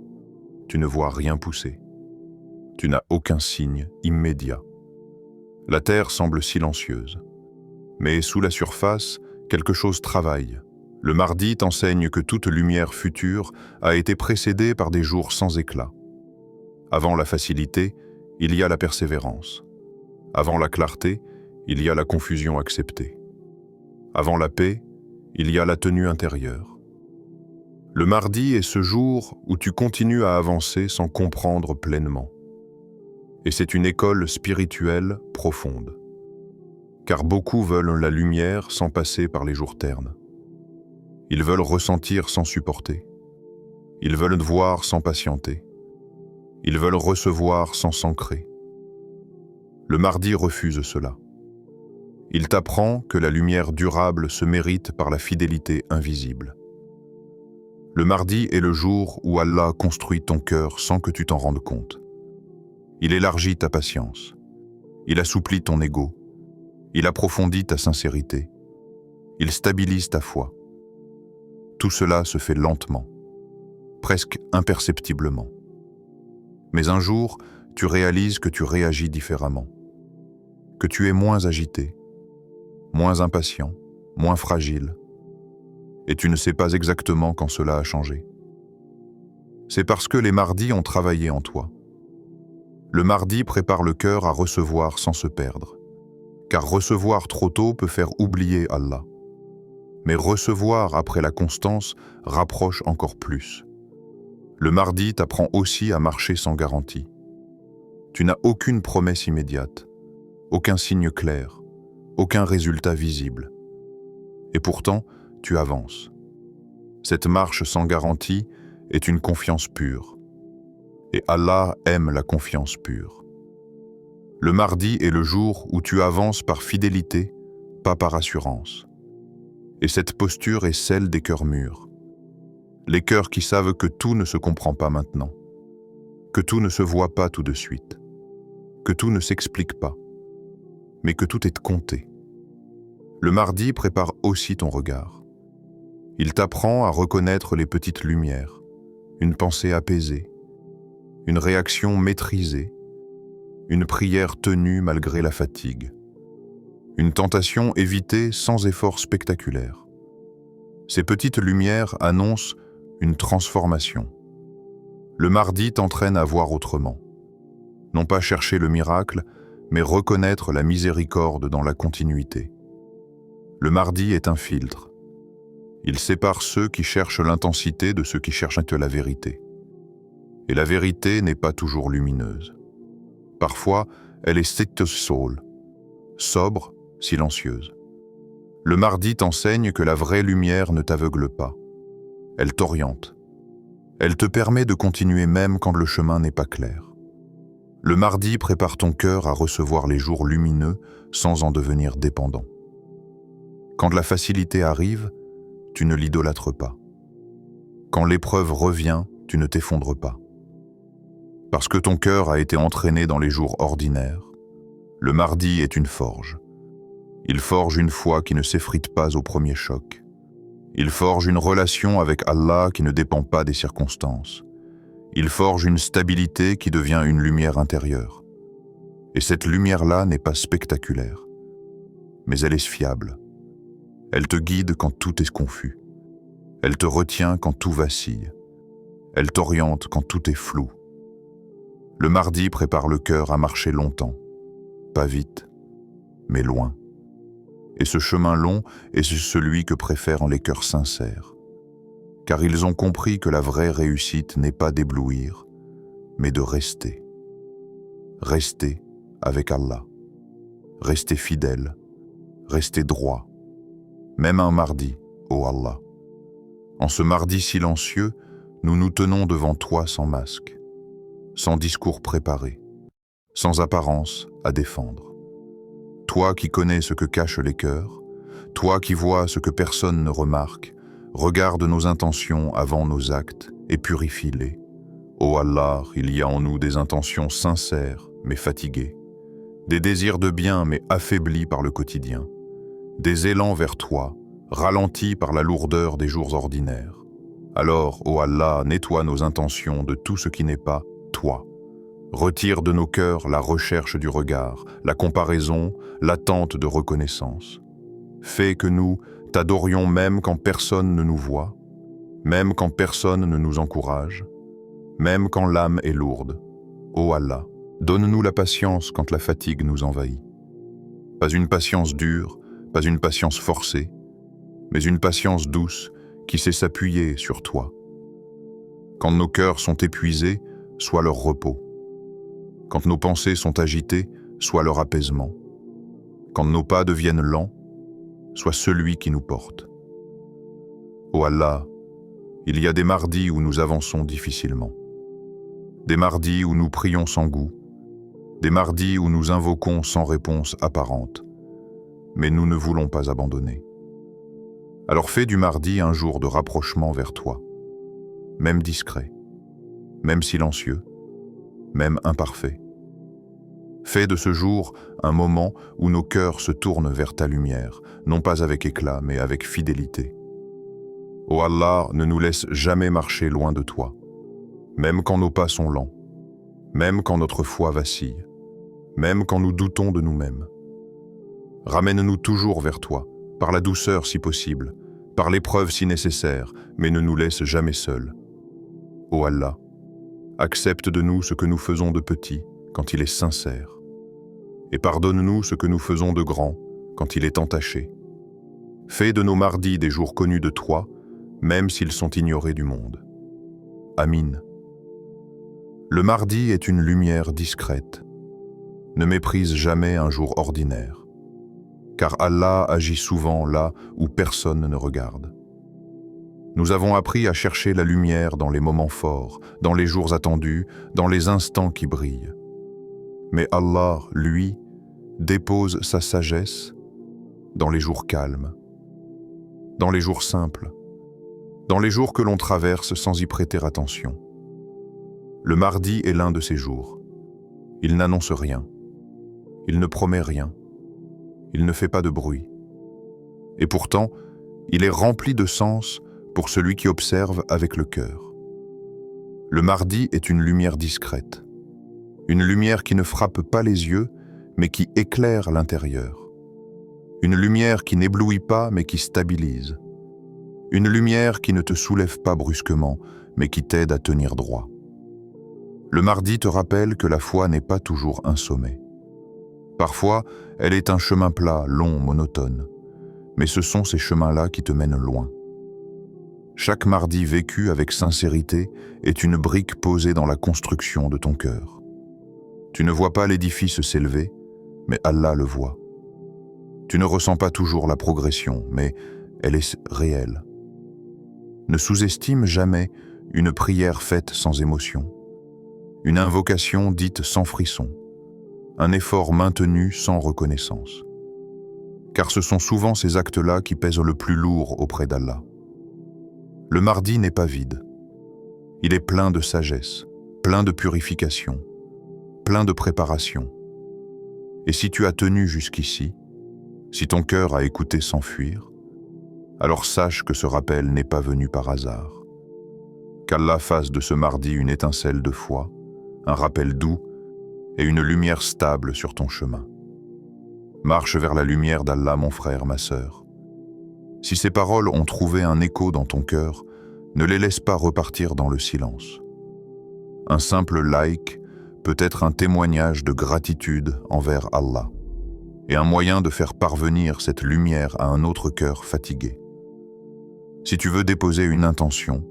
Tu ne vois rien pousser. Tu n'as aucun signe immédiat. La terre semble silencieuse. Mais sous la surface, quelque chose travaille. Le mardi t'enseigne que toute lumière future a été précédée par des jours sans éclat. Avant la facilité, il y a la persévérance. Avant la clarté, il y a la confusion acceptée. Avant la paix, il y a la tenue intérieure. Le mardi est ce jour où tu continues à avancer sans comprendre pleinement. Et c'est une école spirituelle profonde. Car beaucoup veulent la lumière sans passer par les jours ternes. Ils veulent ressentir sans supporter. Ils veulent voir sans patienter. Ils veulent recevoir sans s'ancrer. Le mardi refuse cela. Il t'apprend que la lumière durable se mérite par la fidélité invisible. Le mardi est le jour où Allah construit ton cœur sans que tu t'en rendes compte. Il élargit ta patience. Il assouplit ton ego. Il approfondit ta sincérité. Il stabilise ta foi. Tout cela se fait lentement, presque imperceptiblement. Mais un jour, tu réalises que tu réagis différemment, que tu es moins agité, moins impatient, moins fragile, et tu ne sais pas exactement quand cela a changé. C'est parce que les mardis ont travaillé en toi. Le mardi prépare le cœur à recevoir sans se perdre, car recevoir trop tôt peut faire oublier Allah. Mais recevoir après la constance rapproche encore plus. Le mardi t'apprend aussi à marcher sans garantie. Tu n'as aucune promesse immédiate, aucun signe clair, aucun résultat visible. Et pourtant, tu avances. Cette marche sans garantie est une confiance pure. Et Allah aime la confiance pure. Le mardi est le jour où tu avances par fidélité, pas par assurance. Et cette posture est celle des cœurs mûrs. Les cœurs qui savent que tout ne se comprend pas maintenant, que tout ne se voit pas tout de suite, que tout ne s'explique pas, mais que tout est compté. Le mardi prépare aussi ton regard. Il t'apprend à reconnaître les petites lumières, une pensée apaisée, une réaction maîtrisée, une prière tenue malgré la fatigue, une tentation évitée sans effort spectaculaire. Ces petites lumières annoncent une transformation. Le mardi t'entraîne à voir autrement. Non pas chercher le miracle, mais reconnaître la miséricorde dans la continuité. Le mardi est un filtre. Il sépare ceux qui cherchent l'intensité de ceux qui cherchent la vérité. Et la vérité n'est pas toujours lumineuse. Parfois, elle est soul, sobre, silencieuse. Le mardi t'enseigne que la vraie lumière ne t'aveugle pas. Elle t'oriente. Elle te permet de continuer même quand le chemin n'est pas clair. Le mardi prépare ton cœur à recevoir les jours lumineux sans en devenir dépendant. Quand la facilité arrive, tu ne l'idolâtres pas. Quand l'épreuve revient, tu ne t'effondres pas. Parce que ton cœur a été entraîné dans les jours ordinaires, le mardi est une forge. Il forge une foi qui ne s'effrite pas au premier choc. Il forge une relation avec Allah qui ne dépend pas des circonstances. Il forge une stabilité qui devient une lumière intérieure. Et cette lumière-là n'est pas spectaculaire, mais elle est fiable. Elle te guide quand tout est confus. Elle te retient quand tout vacille. Elle t'oriente quand tout est flou. Le mardi prépare le cœur à marcher longtemps, pas vite, mais loin. Et ce chemin long est celui que préfèrent les cœurs sincères, car ils ont compris que la vraie réussite n'est pas d'éblouir, mais de rester. Rester avec Allah, rester fidèle, rester droit, même un mardi, ô Allah. En ce mardi silencieux, nous nous tenons devant toi sans masque, sans discours préparé, sans apparence à défendre. Toi qui connais ce que cachent les cœurs, toi qui vois ce que personne ne remarque, regarde nos intentions avant nos actes et purifie-les. Ô Allah, il y a en nous des intentions sincères mais fatiguées, des désirs de bien mais affaiblis par le quotidien, des élans vers toi, ralentis par la lourdeur des jours ordinaires. Alors, ô Allah, nettoie nos intentions de tout ce qui n'est pas toi. Retire de nos cœurs la recherche du regard, la comparaison, l'attente de reconnaissance. Fais que nous t'adorions même quand personne ne nous voit, même quand personne ne nous encourage, même quand l'âme est lourde. Ô Allah, donne-nous la patience quand la fatigue nous envahit. Pas une patience dure, pas une patience forcée, mais une patience douce qui sait s'appuyer sur toi. Quand nos cœurs sont épuisés, sois leur repos. Quand nos pensées sont agitées, sois leur apaisement. Quand nos pas deviennent lents, sois celui qui nous porte. Ô Allah, il y a des mardis où nous avançons difficilement. Des mardis où nous prions sans goût. Des mardis où nous invoquons sans réponse apparente. Mais nous ne voulons pas abandonner. Alors fais du mardi un jour de rapprochement vers toi, même discret, même silencieux, même imparfait. Fais de ce jour un moment où nos cœurs se tournent vers ta lumière, non pas avec éclat, mais avec fidélité. Ô Allah, ne nous laisse jamais marcher loin de toi, même quand nos pas sont lents, même quand notre foi vacille, même quand nous doutons de nous-mêmes. Ramène-nous toujours vers toi, par la douceur si possible, par l'épreuve si nécessaire, mais ne nous laisse jamais seuls. Ô Allah, accepte de nous ce que nous faisons de petit quand il est sincère, et pardonne-nous ce que nous faisons de grand quand il est entaché. Fais de nos mardis des jours connus de toi, même s'ils sont ignorés du monde. Amin. Le mardi est une lumière discrète. Ne méprise jamais un jour ordinaire, car Allah agit souvent là où personne ne regarde. Nous avons appris à chercher la lumière dans les moments forts, dans les jours attendus, dans les instants qui brillent. Mais Allah, lui, dépose sa sagesse dans les jours calmes, dans les jours simples, dans les jours que l'on traverse sans y prêter attention. Le mardi est l'un de ces jours. Il n'annonce rien. Il ne promet rien. Il ne fait pas de bruit. Et pourtant, il est rempli de sens pour celui qui observe avec le cœur. Le mardi est une lumière discrète, une lumière qui ne frappe pas les yeux, mais qui éclaire l'intérieur. Une lumière qui n'éblouit pas, mais qui stabilise. Une lumière qui ne te soulève pas brusquement, mais qui t'aide à tenir droit. Le mardi te rappelle que la foi n'est pas toujours un sommet. Parfois, elle est un chemin plat, long, monotone. Mais ce sont ces chemins-là qui te mènent loin. Chaque mardi vécu avec sincérité est une brique posée dans la construction de ton cœur. Tu ne vois pas l'édifice s'élever, mais Allah le voit. Tu ne ressens pas toujours la progression, mais elle est réelle. Ne sous-estime jamais une prière faite sans émotion, une invocation dite sans frisson, un effort maintenu sans reconnaissance. Car ce sont souvent ces actes-là qui pèsent le plus lourd auprès d'Allah. Le mardi n'est pas vide. Il est plein de sagesse, plein de purification, plein de préparation. Et si tu as tenu jusqu'ici, si ton cœur a écouté sans fuir, alors sache que ce rappel n'est pas venu par hasard. Qu'Allah fasse de ce mardi une étincelle de foi, un rappel doux et une lumière stable sur ton chemin. Marche vers la lumière d'Allah, mon frère, ma sœur. Si ces paroles ont trouvé un écho dans ton cœur, ne les laisse pas repartir dans le silence. Un simple like peut être un témoignage de gratitude envers Allah et un moyen de faire parvenir cette lumière à un autre cœur fatigué. Si tu veux déposer une intention,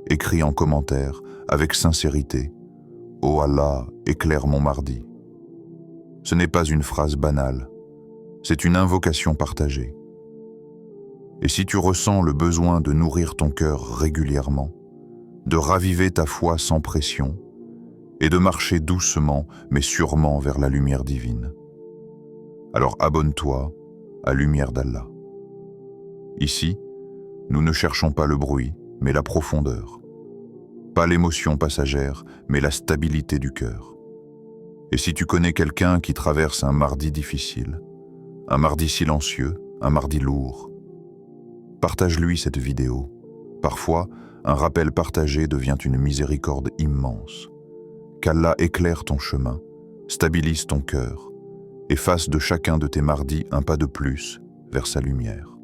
écris en commentaire avec sincérité « Oh Allah, éclaire mon mardi ». Ce n'est pas une phrase banale, c'est une invocation partagée. Et si tu ressens le besoin de nourrir ton cœur régulièrement, de raviver ta foi sans pression et de marcher doucement mais sûrement vers la lumière divine, alors abonne-toi à Lumière d'Allah. Ici, nous ne cherchons pas le bruit, mais la profondeur. Pas l'émotion passagère, mais la stabilité du cœur. Et si tu connais quelqu'un qui traverse un mardi difficile, un mardi silencieux, un mardi lourd, partage-lui cette vidéo. Parfois, un rappel partagé devient une miséricorde immense. Qu'Allah éclaire ton chemin, stabilise ton cœur et fasse de chacun de tes mardis un pas de plus vers sa lumière.